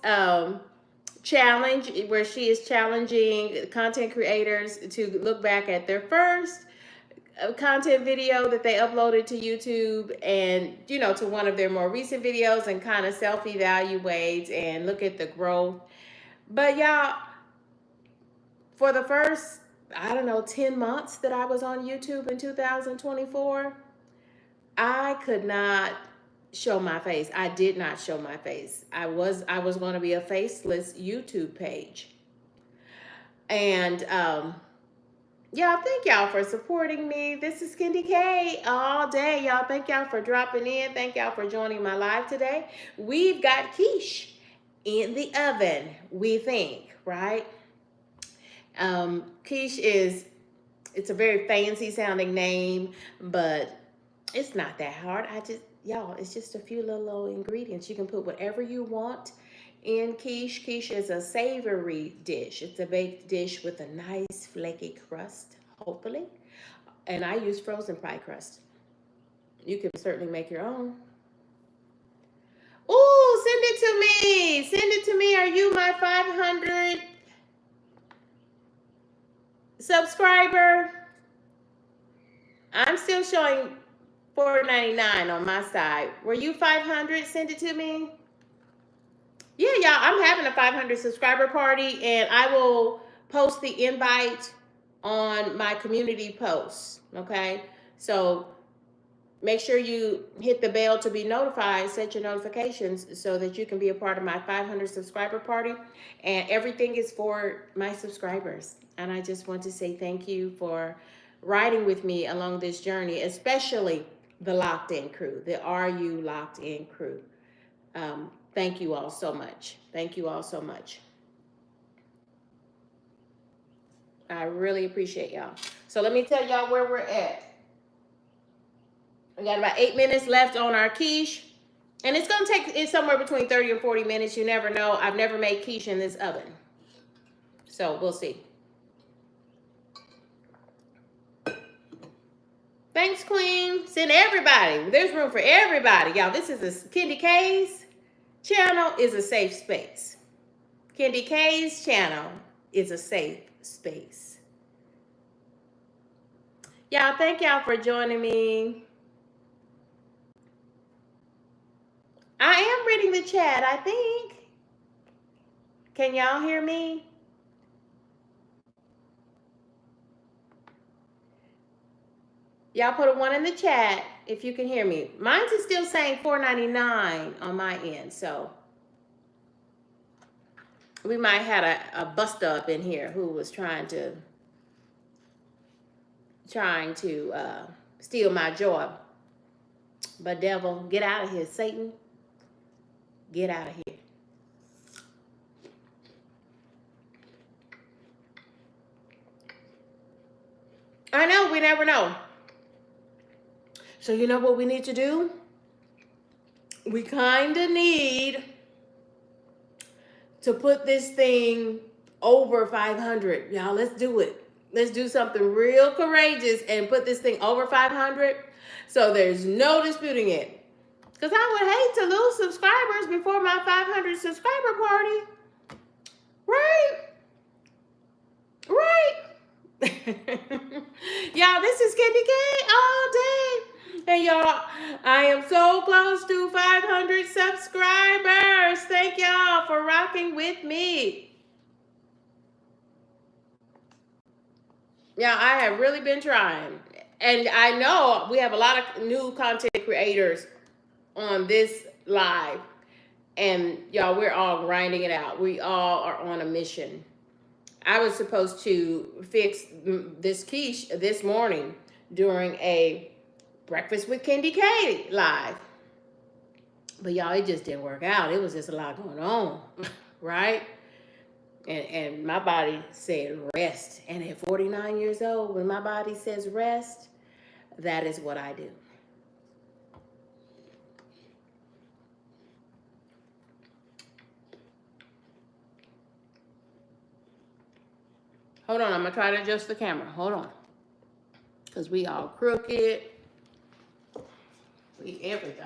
challenge where she is challenging content creators to look back at their first content video that they uploaded to YouTube and, to one of their more recent videos and kind of self-evaluate and look at the growth. But y'all, for the first, I don't know, 10 months that I was on YouTube in 2024, I could not show my face. I did not show my face. I was going to be a faceless YouTube page. And y'all, thank y'all for supporting me. This is Candy K all day, y'all. Thank y'all for dropping in. Thank y'all for joining my live today. We've got quiche in the oven, we think, right? Quiche it's a very fancy sounding name, but it's not that hard. Y'all, it's just a few little ingredients. You can put whatever you want in quiche. Quiche is a savory dish. It's a baked dish with a nice flaky crust, hopefully. And I use frozen pie crust. You can certainly make your own. Ooh, send it to me. Send it to me. Are you my 500 subscriber? I'm still showing $4.99 on my side. Were you 500? Send it to me. Yeah, y'all, I'm having a 500 subscriber party, and I will post the invite on my community posts, okay? So make sure you hit the bell to be notified, set your notifications so that you can be a part of my 500 subscriber party. And everything is for my subscribers. And I just want to say thank you for riding with me along this journey, especially the Locked In crew, the Are You Locked In crew. Thank you all so much. Thank you all so much. I really appreciate y'all. So let me tell y'all where we're at. We got about 8 minutes left on our quiche. And it's going to take somewhere between 30 and 40 minutes. You never know. I've never made quiche in this oven. So we'll see. Thanks, Queen. Send everybody. There's room for everybody. Y'all, this is a Candy K's channel is a safe space. Candy K's channel is a safe space. Y'all, thank y'all for joining me. I am reading the chat, I think. Can y'all hear me? Y'all put a 1 in the chat if you can hear me. Mine's is still saying $4.99 on my end, so we might have a bust up in here who was trying to steal my joy. But devil, get out of here, Satan. Get out of here. I know, we never know. So you know what we need to do? We kind of need to put this thing over 500. Y'all, let's do it. Let's do something real courageous and put this thing over 500 so there's no disputing it. Because I would hate to lose subscribers before my 500 subscriber party. Right? Right? Y'all, this is Candy K all day. And y'all, I am so close to 500 subscribers. Thank y'all for rocking with me. Yeah, I have really been trying. And I know we have a lot of new content creators on this live. And y'all, we're all grinding it out. We all are on a mission. I was supposed to fix this quiche this morning during a Breakfast with Candy K live. But y'all, it just didn't work out. It was just a lot going on, right? And my body said rest. And at 49 years old, when my body says rest, that is what I do. Hold on, I'm gonna try to adjust the camera. Hold on. Because we all crooked. We everything.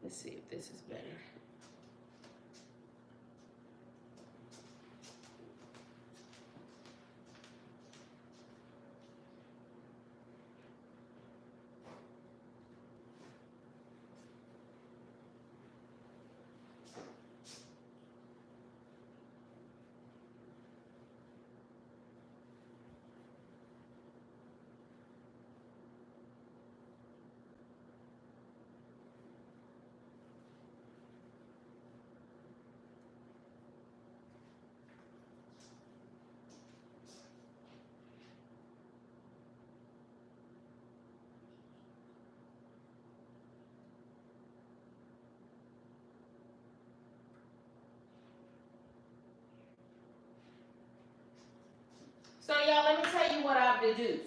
Let's see if this is better. So y'all, let me tell you what I've deduced.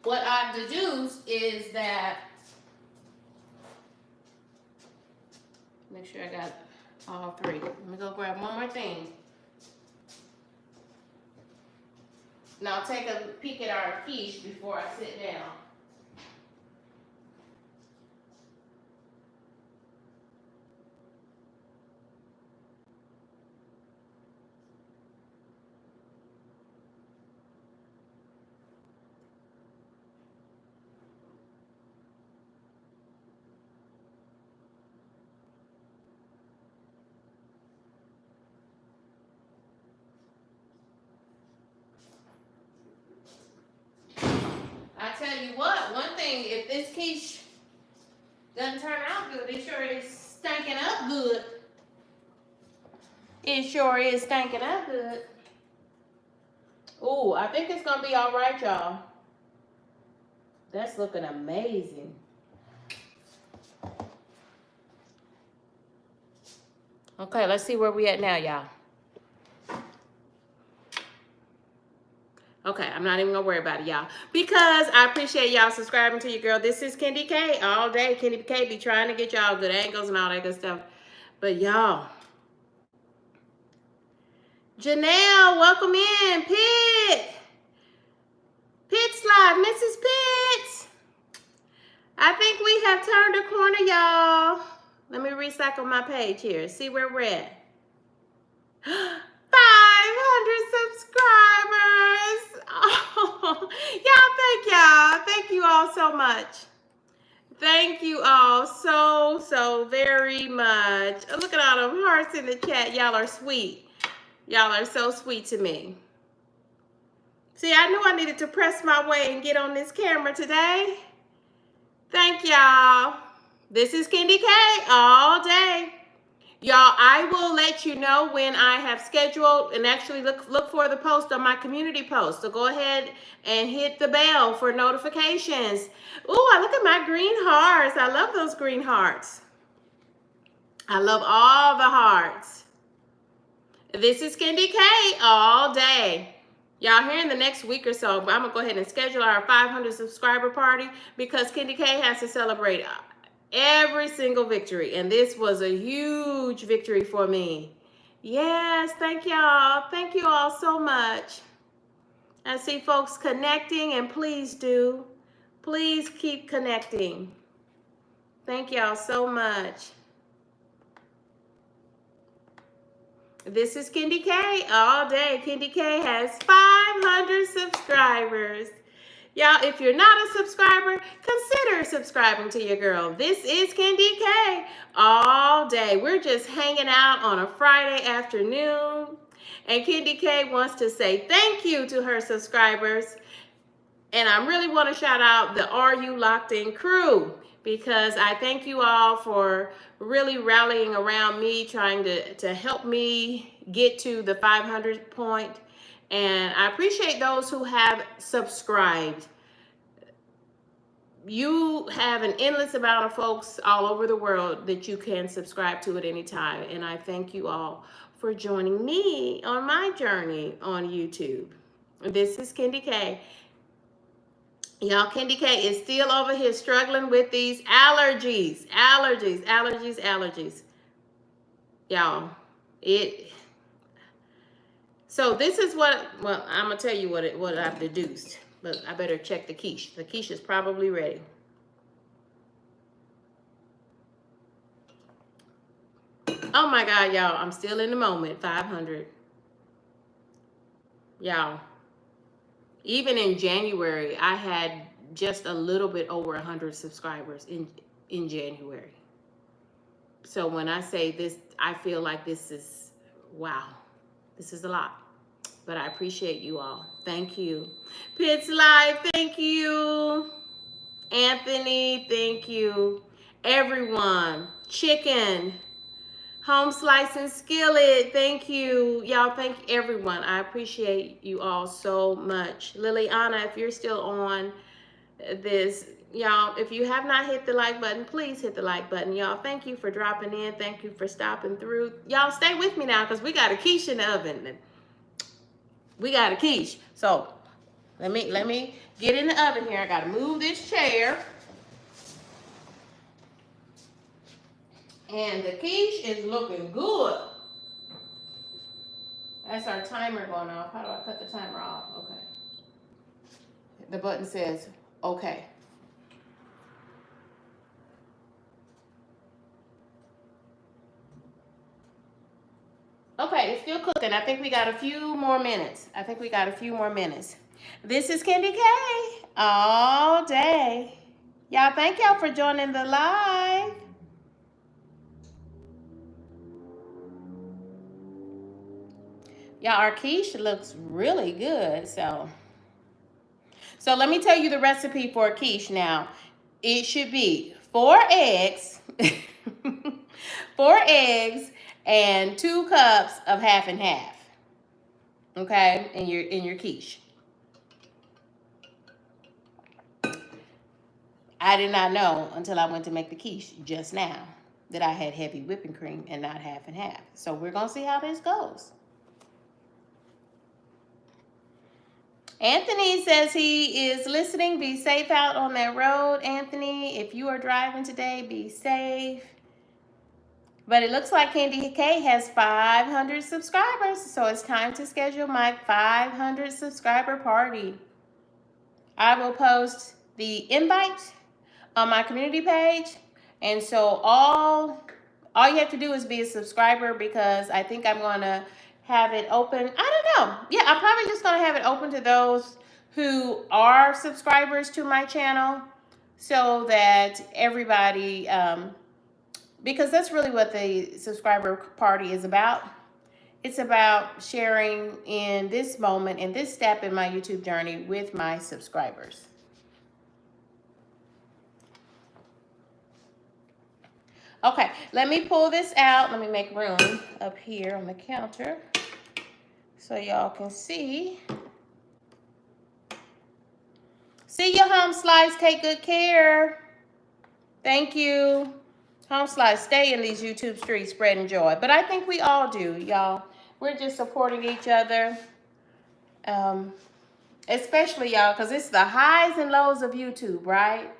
What I've deduced is that, make sure I got all three. Let me go grab one more thing. Now take a peek at our quiche before I sit down. I tell you what, one thing, if this quiche doesn't turn out good, it sure is stinking up good. It sure is stinking up good. Ooh, I think it's gonna be all right, y'all. That's looking amazing. Okay, let's see where we at now, y'all. Okay, I'm not even gonna worry about it, y'all, because I appreciate y'all subscribing to your girl. This is Kendi K all day. Kendi K be trying to get y'all good angles and all that good stuff. But y'all, Janelle, welcome in. Pit Slide, Mrs. Pitts. I think we have turned a corner, y'all. Let me recycle my page here. See where we're at. 500 subscribers. Oh, y'all, thank you all so much. Thank you all so very much. Look at all them hearts in the chat. Y'all are sweet. Y'all are so sweet to me. See, I knew I needed to press my way and get on this camera today. Thank y'all. This is Kendi K all day. Y'all, I will let you know when I have scheduled, and actually look for the post on my community post. So go ahead and hit the bell for notifications. Ooh, I look at my green hearts. I love those green hearts. I love all the hearts. This is Kendi K all day. Y'all, here in the next week or so, I'm going to go ahead and schedule our 500 subscriber party because Kendi K has to celebrate every single victory, and this was a huge victory for me. Yes, thank y'all. Thank you all so much. I see folks connecting, and please do. Please keep connecting. Thank y'all so much. This is Kendi K all day. Kendi K has 500 subscribers. Y'all, if you're not a subscriber, consider subscribing to your girl. This is Kendi K all day. We're just hanging out on a Friday afternoon. And Kendi K wants to say thank you to her subscribers. And I really want to shout out the Are You Locked In crew, because I thank you all for really rallying around me, trying to help me get to the 500 point. And I appreciate those who have subscribed. You have an endless amount of folks all over the world that you can subscribe to at any time. And I thank you all for joining me on my journey on YouTube. This is Kendi K. Y'all, Kendi K is still over here struggling with these allergies. Y'all, so this is what, well, I'm going to tell you what I've deduced. But I better check the quiche. The quiche is probably ready. Oh my God, y'all, I'm still in the moment. 500. Y'all, even in January, I had just a little bit over 100 subscribers in January. So when I say this, I feel like this is, wow, this is a lot. But I appreciate you all. Thank you. Pitts Live, thank you. Anthony, thank you. Everyone. Chicken. Home Slice and Skillet, thank you. Y'all, thank everyone. I appreciate you all so much. Liliana, if you're still on this, y'all, if you have not hit the like button, please hit the like button. Y'all, thank you for dropping in. Thank you for stopping through. Y'all, stay with me now because we got a quiche in the oven. We got a quiche. So let me get in the oven here. I got to move this chair. And the quiche is looking good. That's our timer going off. How do I cut the timer off? Okay. The button says, okay. Okay, it's still cooking. I think we got a few more minutes. This is Candy K all day. Y'all, thank y'all for joining the live. Y'all, our quiche looks really good. So let me tell you the recipe for a quiche now. It should be 4 eggs, 4 eggs, and 2 cups of half and half. Okay, in your quiche. I did not know until I went to make the quiche just now that I had heavy whipping cream and not half and half. So we're gonna see how this goes. Anthony says he is listening. Be safe out on that road, Anthony. If you are driving today, be safe. But it looks like Candy K has 500 subscribers, so it's time to schedule my 500 subscriber party. I will post the invite on my community page, and so all you have to do is be a subscriber, because I think I'm gonna have it open. I don't know. Yeah, I'm probably just gonna have it open to those who are subscribers to my channel, so that everybody, because that's really what the subscriber party is about. It's about sharing in this moment, in this step in my YouTube journey with my subscribers. Okay, let me pull this out. Let me make room up here on the counter so y'all can see. See you, Home Slice. Take good care. Thank you. Home Slice, stay in these YouTube streets spreading joy. But I think we all do, y'all. We're just supporting each other. Especially y'all, because it's the highs and lows of YouTube, right?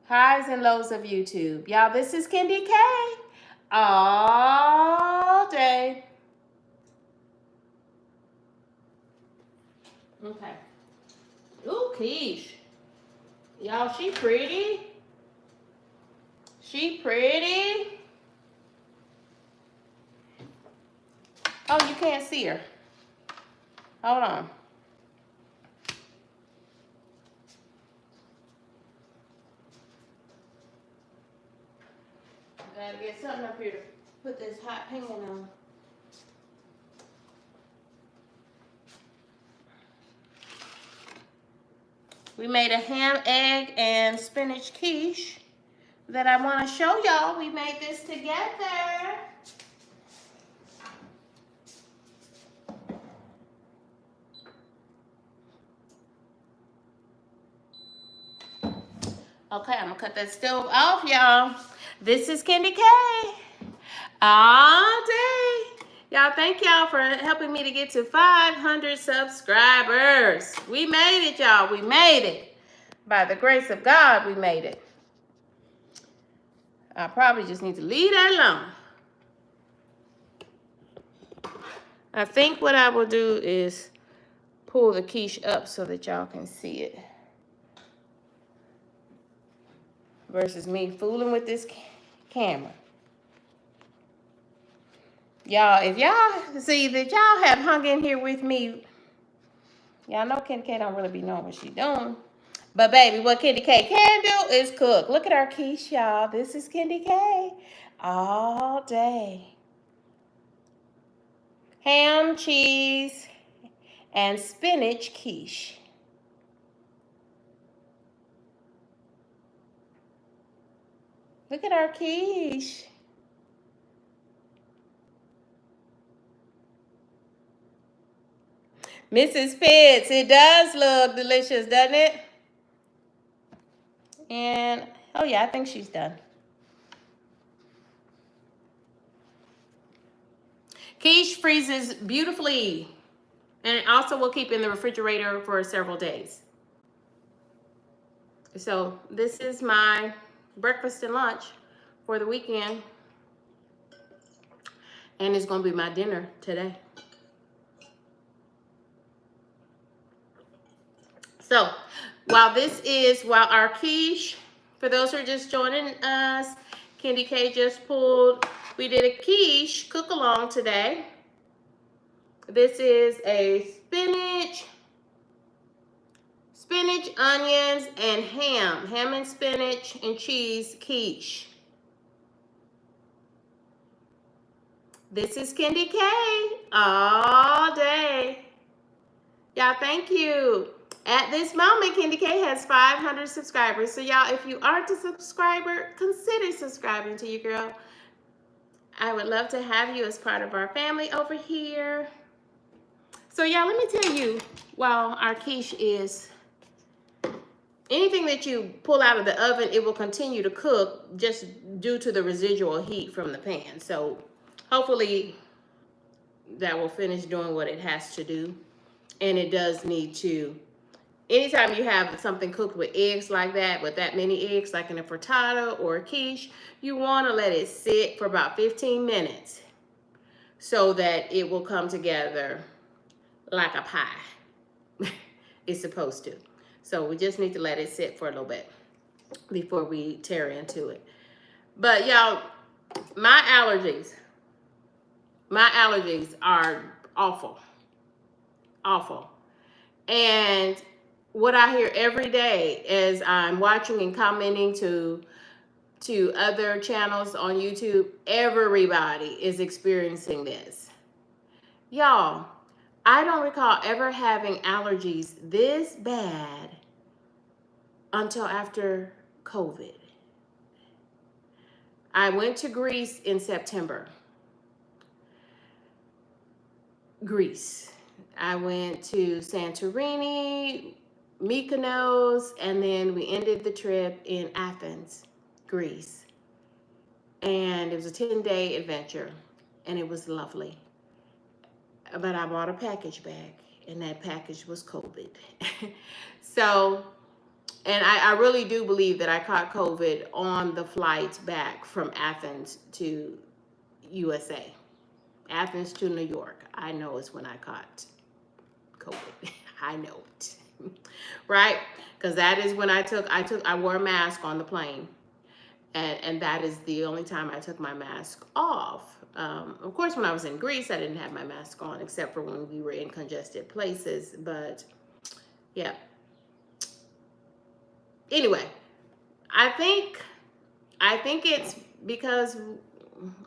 Highs and lows of YouTube. Y'all, this is Candy K all day. Okay. Ooh, quiche. Y'all, she pretty. She pretty. Oh, you can't see her. Hold on. I gotta get something up here to put this hot pan on. We made a ham, egg, and spinach quiche that I want to show y'all. We made this together. Okay, I'm gonna cut that stove off, y'all. This is Candy K all day. Y'all, thank y'all for helping me to get to 500 subscribers. We made it, y'all. We made it. By the grace of God, we made it. I probably just need to leave that alone. I think what I will do is pull the quiche up so that y'all can see it. Versus me fooling with this camera. Y'all, if y'all see that y'all have hung in here with me, y'all know Candy K don't really be knowing what she doing. But baby, what Candy K can do is cook. Look at our quiche, y'all. This is Candy K all day. Ham, cheese, and spinach quiche. Look at our quiche. Mrs. Pitts, it does look delicious, doesn't it? And, oh yeah, I think she's done. Quiche freezes beautifully. And it also will keep in the refrigerator for several days. So this is my breakfast and lunch for the weekend. And it's going to be my dinner today. So while our quiche, for those who are just joining us, Candy K just pulled, we did a quiche cook along today. This is a spinach, onions, and ham and spinach and cheese quiche. This is Candy K all day. Y'all, thank you. At this moment, Candy K has 500 subscribers. So y'all, if you aren't a subscriber, consider subscribing to your girl. I would love to have you as part of our family over here. So y'all, let me tell you, while our quiche is, anything that you pull out of the oven, it will continue to cook just due to the residual heat from the pan. So hopefully that will finish doing what it has to do. And it does need to, anytime you have something cooked with eggs like that, with that many eggs, like in a frittata or a quiche, you want to let it sit for about 15 minutes so that it will come together like a pie. It's supposed to. So we just need to let it sit for a little bit before we tear into it. But y'all, my allergies are awful. Awful. And what I hear every day as I'm watching and commenting to other channels on YouTube, everybody is experiencing this. Y'all, I don't recall ever having allergies this bad until after COVID. I went to Greece in September. Greece. I went to Santorini, Mykonos, and then we ended the trip in Athens, Greece. And it was a 10-day adventure, and it was lovely. But I bought a package bag, and that package was COVID. So, and I really do believe that I caught COVID on the flight back from Athens to USA. Athens to New York. I know it's when I caught COVID. I know it. Right? Because that is when I wore a mask on the plane. And that is the only time I took my mask off. Of course, when I was in Greece, I didn't have my mask on except for when we were in congested places. But yeah. Anyway, I think it's because,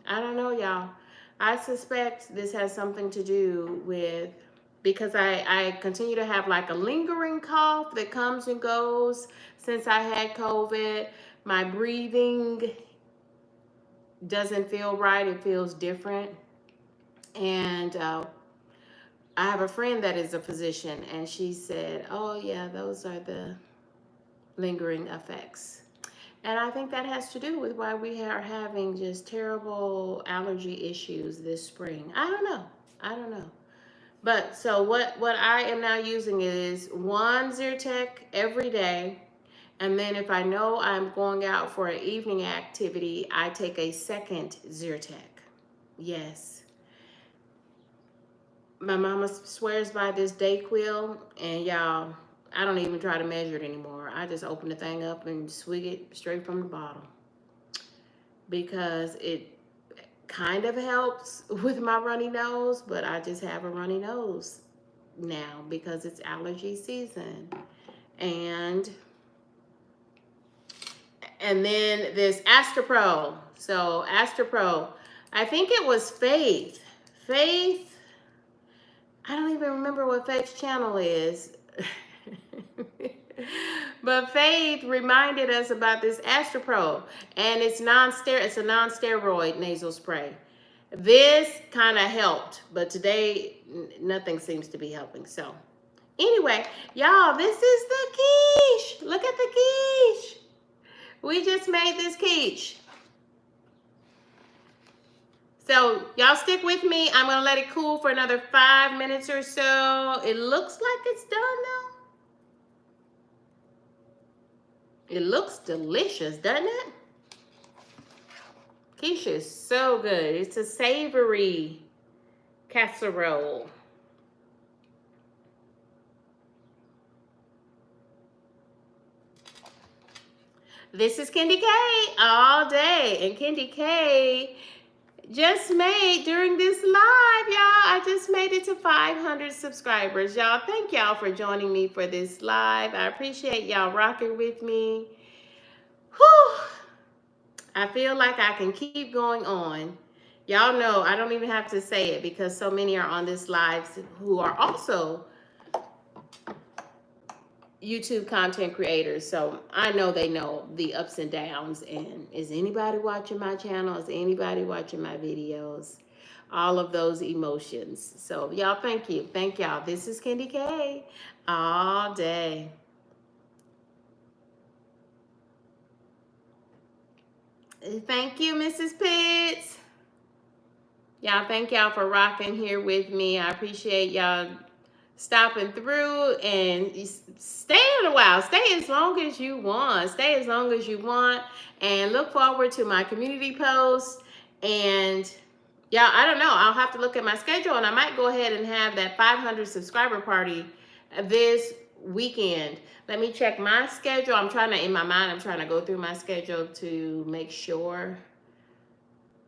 I don't know, y'all. I suspect this has something to do with, because I continue to have like a lingering cough that comes and goes since I had COVID. My breathing doesn't feel right. It feels different. And I have a friend that is a physician, and she said, oh yeah, those are the lingering effects. And I think that has to do with why we are having just terrible allergy issues this spring. I don't know. But so what I am now using is one Zyrtec every day. And then if I know I'm going out for an evening activity, I take a second Zyrtec. Yes. My mama swears by this Dayquil, and y'all, I don't even try to measure it anymore. I just open the thing up and swig it straight from the bottle, because it kind of helps with my runny nose, but I just have a runny nose now because it's allergy season. And then this Astropro. So Astropro, I think it was Faith, I don't even remember what Faith's channel is. But Faith reminded us about this Astropro, and it's a non-steroid nasal spray. This kind of helped, but today nothing seems to be helping. So anyway, y'all, this is the quiche. Look at the quiche. We just made this quiche. So y'all stick with me. I'm gonna let it cool for another 5 minutes or so. It looks like it's done now. It looks delicious, doesn't it? Quiche is so good. It's a savory casserole. This is Candy K all day. And Candy K just made during this live, y'all. I just made it to 500 subscribers. Y'all, thank y'all for joining me for this live. I appreciate y'all rocking with me. Whew. I feel like I can keep going on. Y'all know I don't even have to say it because so many are on this live who are also YouTube content creators, so I know they know the ups and downs. And is anybody watching my channel? Is anybody watching my videos? All of those emotions. So y'all, thank you. Thank y'all. This is Candy K all day. Thank you, Mrs. Pitts. Y'all, thank y'all for rocking here with me. I appreciate y'all stopping through and staying a while. Stay as long as you want. Stay as long as you want. And look forward to my community posts. And y'all, I don't know. I'll have to look at my schedule, and I might go ahead and have that 500 subscriber party this weekend. Let me check my schedule. I'm trying to, in my mind, I'm trying to go through my schedule to make sure.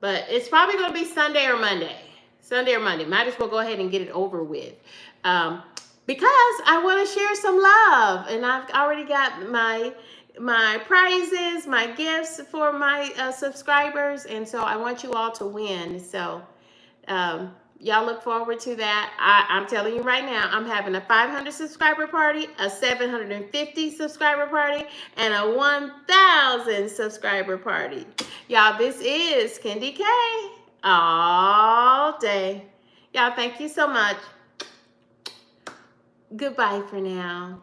But it's probably going to be Sunday or Monday. Sunday or Monday. Might as well go ahead and get it over with. Because I want to share some love. And I've already got my prizes, my gifts for my subscribers. And so I want you all to win. So y'all look forward to that. I'm telling you right now, I'm having a 500 subscriber party, a 750 subscriber party, and a 1,000 subscriber party. Y'all, this is Candy K all day. Y'all, thank you so much. Goodbye for now.